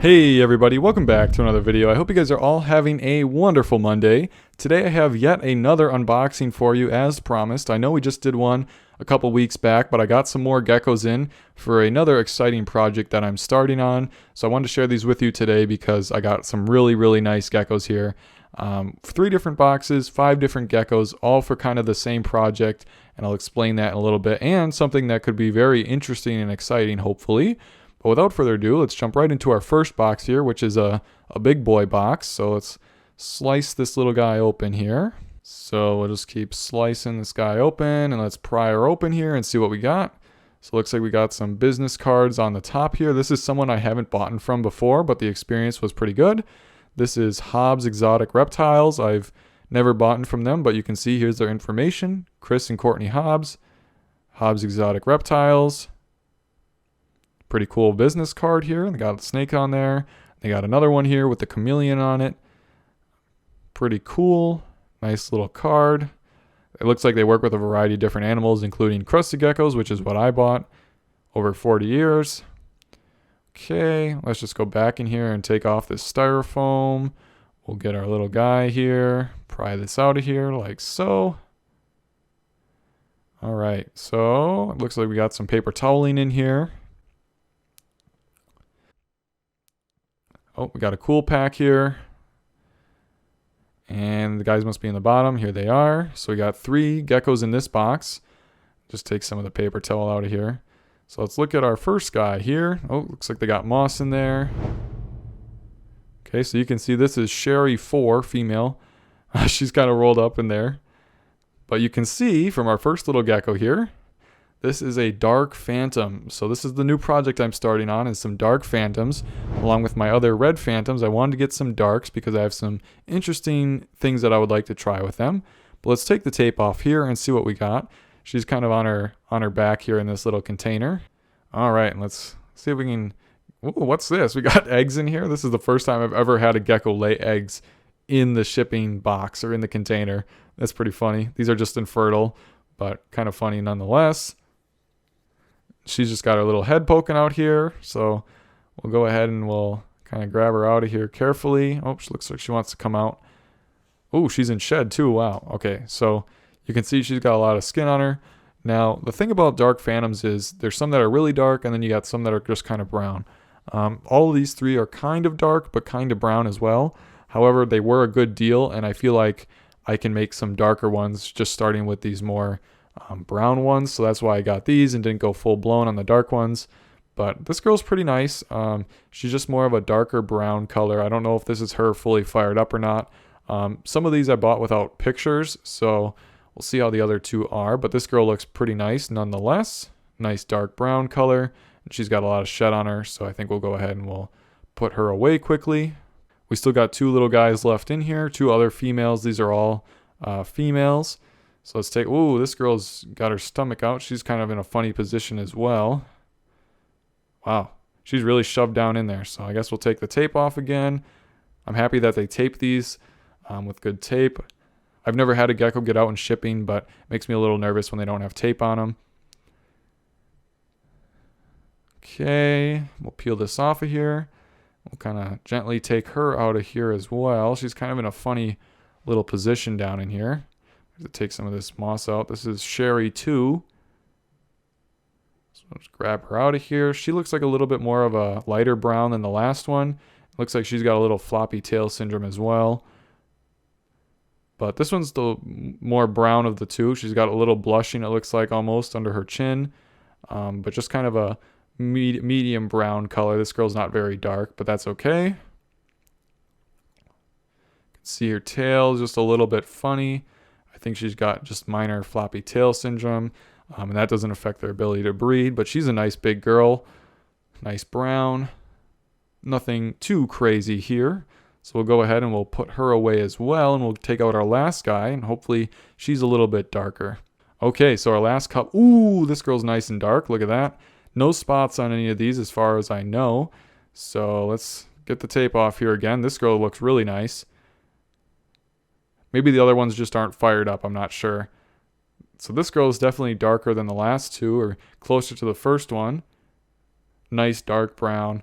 Hey everybody, welcome back to another video. I hope you guys are all having a wonderful Monday. Today I have yet another unboxing for you as promised. I know we just did one a couple weeks back, but I got some more geckos in for another exciting project that I'm starting on. So I wanted to share these with you today because I got some really nice geckos here. 3 different boxes, 5 different geckos, all for kind of the same project, and I'll explain that in a little bit, and something that could be very interesting and exciting, hopefully. But without further ado, let's jump right into our first box here, which is a big boy box. So let's slice this little guy open here. So we'll just keep slicing this guy open, and let's pry her open here and see what we got. So it looks like we got some business cards on the top here. This is someone I haven't bought from before, but the experience was pretty good. This is Hobbs Exotic Reptiles. I've never bought from them, but you can see here's their information. Chris and Courtney Hobbs, Hobbs Exotic Reptiles. Pretty cool business card here. They got a snake on there. They got another one here with the chameleon on it. Pretty cool. Nice little card. It looks like they work with a variety of different animals, including Crested Geckos, which is what I bought over 40 years. Okay, let's just go back in here and take off this styrofoam. We'll get our little guy here. Pry this out of here like so. All right, so it looks like we got some paper toweling in here. Oh, we got a cool pack here. And the guys must be in the bottom. Here they are. So we got 3 geckos in this box. Just take some of the paper towel out of here. So let's look at our first guy here. Oh, looks like they got moss in there. Okay, so you can see this is Sherry 4, female. She's kind of rolled up in there. But you can see from our first little gecko here, this is a dark phantom. So this is the new project I'm starting on, is some dark phantoms. Along with my other red phantoms, I wanted to get some darks because I have some interesting things that I would like to try with them. But let's take the tape off here and see what we got. She's kind of on her back here in this little container. All right, and let's see if we can... Ooh, what's this? We got eggs in here. This is the first time I've ever had a gecko lay eggs in the shipping box or in the container. That's pretty funny. These are just infertile, but kind of funny nonetheless. She's just got her little head poking out here. So we'll go ahead and we'll kind of grab her out of here carefully. Oh, she looks like she wants to come out. Oh, she's in shed too. Wow. Okay. So you can see she's got a lot of skin on her. Now, the thing about dark phantoms is there's some that are really dark and then you got some that are just kind of brown. All of these 3 are kind of dark, but kind of brown as well. However, they were a good deal, and I feel like I can make some darker ones just starting with these more brown ones. So that's why I got these and didn't go full blown on the dark ones. But this girl's pretty nice. She's just more of a darker brown color. I don't know if this is her fully fired up or not. Some of these I bought without pictures, so we'll see how the other 2 are. But this girl looks pretty nice nonetheless. Nice dark brown color. And she's got a lot of shed on her, so I think we'll go ahead and we'll put her away quickly. We still got 2 little guys left in here. 2 other females. These are all females. So let's take... Ooh, this girl's got her stomach out. She's kind of in a funny position as well. Wow. She's really shoved down in there. So I guess we'll take the tape off again. I'm happy that they tape these with good tape. I've never had a gecko get out in shipping, but it makes me a little nervous when they don't have tape on them. Okay. We'll peel this off of here. We'll kind of gently take her out of here as well. She's kind of in a funny little position down in here. To take some of this moss out. This is Sherry 2. So let's grab her out of here. She looks like a little bit more of a lighter brown than the last one. Looks like she's got a little floppy tail syndrome as well. But this one's the more brown of the 2. She's got a little blushing, it looks like, almost under her chin. But just kind of a medium brown color. This girl's not very dark, but that's okay. You can see her tail is just a little bit funny. I think she's got just minor floppy tail syndrome, and that doesn't affect their ability to breed, but she's a nice big girl. Nice brown. Nothing too crazy here. So we'll go ahead and we'll put her away as well, and we'll take out our last guy, and hopefully she's a little bit darker. Okay, so our last cup. Ooh, this girl's nice and dark. Look at that. No spots on any of these as far as I know. So let's get the tape off here again. This girl looks really nice. Maybe the other ones just aren't fired up. I'm not sure. So this girl is definitely darker than the last 2, or closer to the first one. Nice dark brown.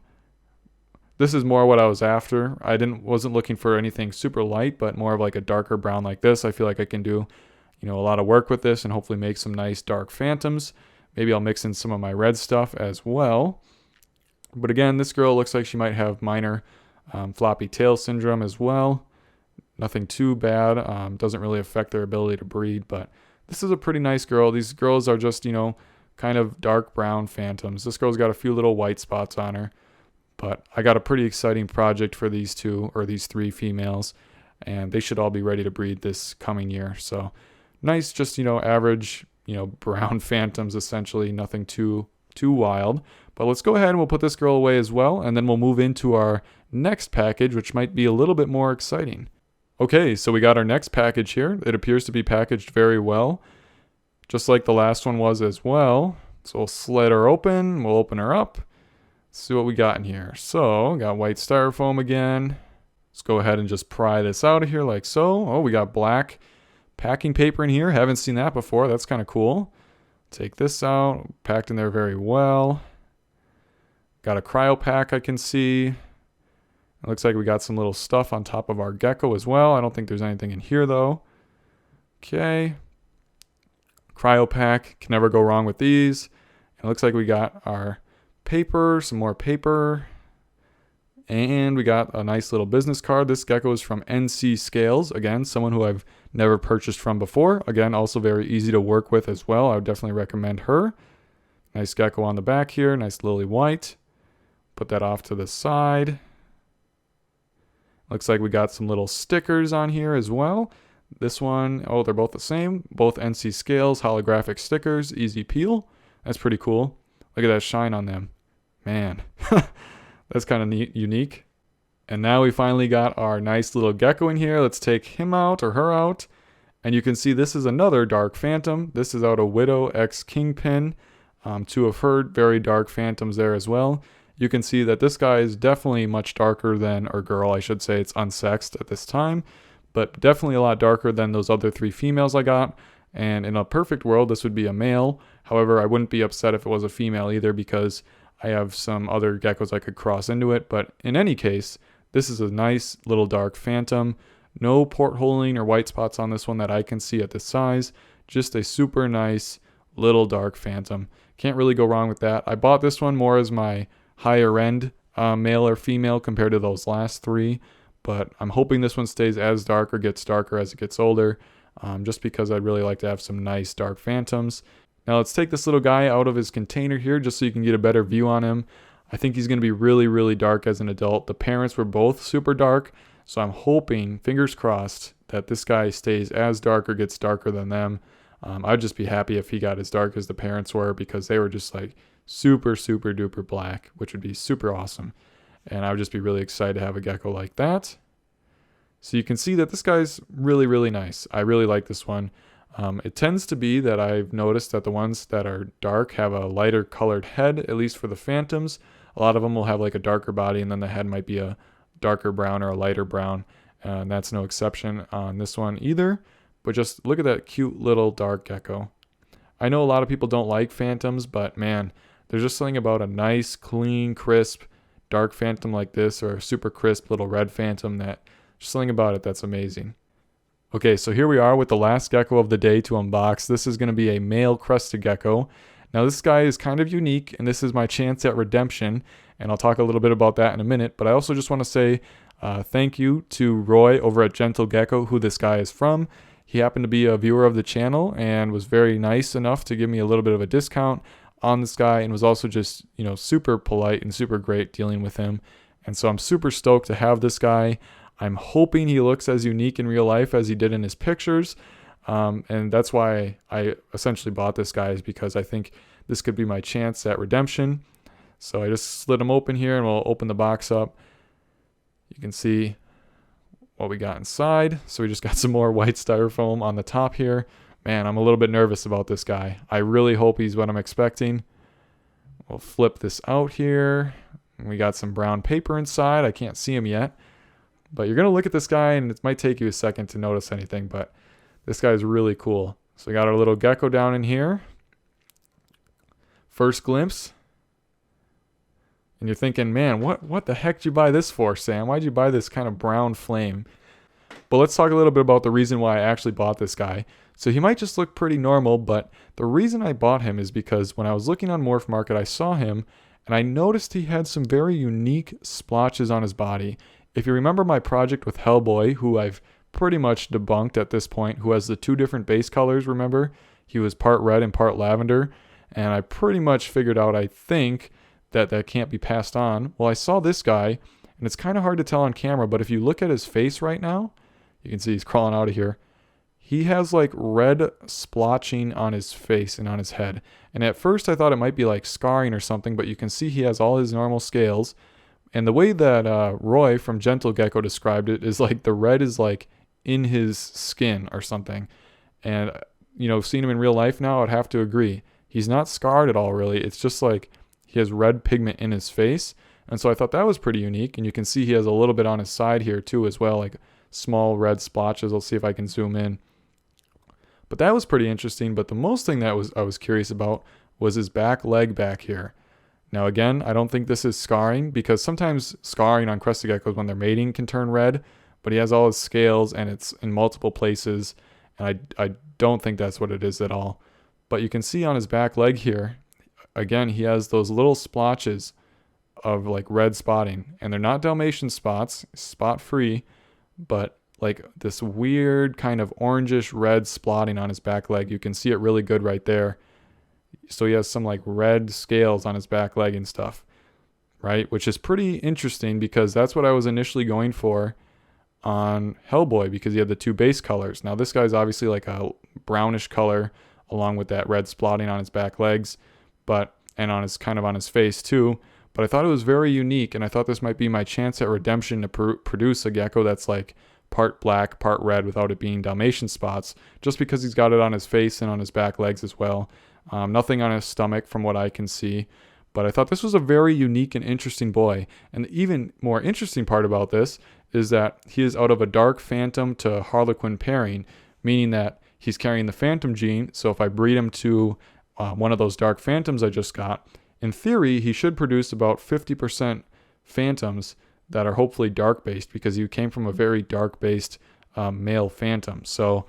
This is more what I was after. Wasn't looking for anything super light, but more of like a darker brown like this. I feel like I can do, a lot of work with this and hopefully make some nice dark phantoms. Maybe I'll mix in some of my red stuff as well. But again, this girl looks like she might have minor floppy tail syndrome as well. Nothing too bad. Doesn't really affect their ability to breed, but this is a pretty nice girl. These girls are just, kind of dark brown phantoms. This girl's got a few little white spots on her, but I got a pretty exciting project for these three females, and they should all be ready to breed this coming year. So nice, just, average, brown phantoms, essentially, nothing too wild. But let's go ahead and we'll put this girl away as well, and then we'll move into our next package, which might be a little bit more exciting. Okay, so we got our next package here. It appears to be packaged very well, just like the last one was as well. So we'll slit her open, we'll open her up. Let's see what we got in here. So, got white styrofoam again. Let's go ahead and just pry this out of here like so. Oh, we got black packing paper in here. Haven't seen that before. That's kind of cool. Take this out. Packed in there very well. Got a cryo pack I can see. It looks like we got some little stuff on top of our gecko as well. I don't think there's anything in here though. Okay. Cryo pack. Can never go wrong with these. It looks like we got our paper, some more paper. And we got a nice little business card. This gecko is from NC Scales. Again, someone who I've never purchased from before. Again, also very easy to work with as well. I would definitely recommend her. Nice gecko on the back here. Nice lily white. Put that off to the side. Looks like we got some little stickers on here as well. This one, oh, they're both the same. Both NC Scales, holographic stickers, easy peel. That's pretty cool. Look at that shine on them. Man, that's kind of neat, unique. And now we finally got our nice little gecko in here. Let's take him out or her out. And you can see this is another dark phantom. This is out of Widow X Kingpin. Two of her very dark phantoms there as well. You can see that this guy is definitely much darker than, or girl, I should say, it's unsexed at this time, but definitely a lot darker than those other three females I got. And in a perfect world, this would be a male. However, I wouldn't be upset if it was a female either because I have some other geckos I could cross into it. But in any case, this is a nice little dark phantom. No portholing or white spots on this one that I can see at this size. Just a super nice little dark phantom. Can't really go wrong with that. I bought this one more as my higher end male or female compared to those last three, but I'm hoping this one stays as dark or gets darker as it gets older, just because I'd really like to have some nice dark phantoms. Now let's take this little guy out of his container here just so you can get a better view on him. I think he's going to be really, really dark as an adult. The parents were both super dark, so I'm hoping, fingers crossed, that this guy stays as dark or gets darker than them. I'd just be happy if he got as dark as the parents were because they were just like super, super duper black, which would be super awesome. And I would just be really excited to have a gecko like that. So you can see that this guy's really, really nice. I really like this one. It tends to be that I've noticed that the ones that are dark have a lighter colored head, at least for the phantoms. A lot of them will have like a darker body and then the head might be a darker brown or a lighter brown. And that's no exception on this one either. But just look at that cute little dark gecko. I know a lot of people don't like phantoms, but man, there's just something about a nice, clean, crisp, dark phantom like this or a super crisp little red phantom that just something about it that's amazing. Okay, so here we are with the last gecko of the day to unbox. This is going to be a male crested gecko. Now this guy is kind of unique and this is my chance at redemption, and I'll talk a little bit about that in a minute, but I also just want to say thank you to Roy over at Gentle Gecko, who this guy is from. He happened to be a viewer of the channel and was very nice enough to give me a little bit of a discount on this guy and was also just, super polite and super great dealing with him. And so I'm super stoked to have this guy. I'm hoping he looks as unique in real life as he did in his pictures. And that's why I essentially bought this guy, is because I think this could be my chance at redemption. So I just slid him open here and we'll open the box up. You can see what we got inside. So we just got some more white styrofoam on the top here. Man, I'm a little bit nervous about this guy. I really hope he's what I'm expecting. We'll flip this out here. We got some brown paper inside. I can't see him yet. But you're going to look at this guy and it might take you a second to notice anything, but this guy is really cool. So we got our little gecko down in here. First glimpse. And you're thinking, man, what the heck did you buy this for, Sam? Why'd you buy this kind of brown flame? But let's talk a little bit about the reason why I actually bought this guy. So he might just look pretty normal, but the reason I bought him is because when I was looking on MorphMarket, I saw him and I noticed he had some very unique splotches on his body. If you remember my project with Hellboy, who I've pretty much debunked at this point, who has the 2 different base colors, remember? He was part red and part lavender, and I pretty much figured out, I think, that can't be passed on. Well, I saw this guy, and it's kind of hard to tell on camera, but if you look at his face right now, you can see he's crawling out of here. He has like red splotching on his face and on his head. And at first I thought it might be like scarring or something, but you can see he has all his normal scales. And the way that Roy from Gentle Gecko described it is like the red is like in his skin or something. And, you know, seeing him in real life now, I'd have to agree. He's not scarred at all, really. It's just like he has red pigment in his face. And so I thought that was pretty unique. And you can see he has a little bit on his side here too as well, like small red splotches. I'll see if I can zoom in. But that was pretty interesting. But the most thing that I was curious about was his back leg back here. Now again, I don't think this is scarring, because sometimes scarring on crested geckos when they're mating can turn red, but he has all his scales and it's in multiple places, and I don't think that's what it is at all. But you can see on his back leg here, again, he has those little splotches of like red spotting, and they're not Dalmatian spots, spot free, but like this weird kind of orangish red spotting on his back leg. You can see it really good right there. So he has some like red scales on his back leg and stuff, right? Which is pretty interesting, because that's what I was initially going for on Hellboy, because he had the 2 base colors. Now this guy's obviously like a brownish color along with that red spotting on his back legs, and on his kind of on his face too. But I thought it was very unique, and I thought this might be my chance at redemption to produce a gecko that's like part black, part red without it being Dalmatian spots, just because he's got it on his face and on his back legs as well. Nothing on his stomach from what I can see. But I thought this was a very unique and interesting boy. And the even more interesting part about this is that he is out of a dark phantom to harlequin pairing, meaning that he's carrying the phantom gene. So if I breed him to one of those dark phantoms I just got, in theory, he should produce about 50% phantoms that are hopefully dark-based, because he came from a very dark-based male phantom. So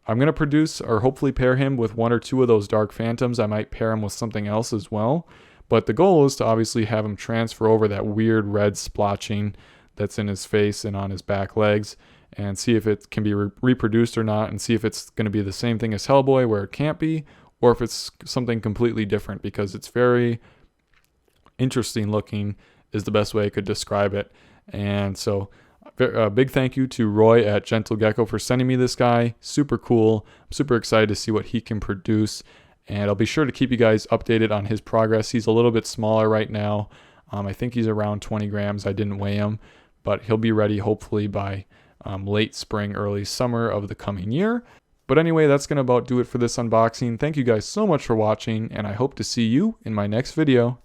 I'm going to produce or hopefully pair him with 1 or 2 of those dark phantoms. I might pair him with something else as well. But the goal is to obviously have him transfer over that weird red splotching that's in his face and on his back legs, and see if it can be reproduced or not, and see if it's going to be the same thing as Hellboy where it can't be, or if it's something completely different, because it's very interesting looking is the best way I could describe it. And so a big thank you to Roy at Gentle Gecko for sending me this guy. Super cool. I'm super excited to see what he can produce, and I'll be sure to keep you guys updated on his progress. He's a little bit smaller right now. I think he's around 20 grams. I didn't weigh him, but he'll be ready hopefully by late spring, early summer of the coming year. But anyway, that's going to about do it for this unboxing. Thank you guys so much for watching, and I hope to see you in my next video.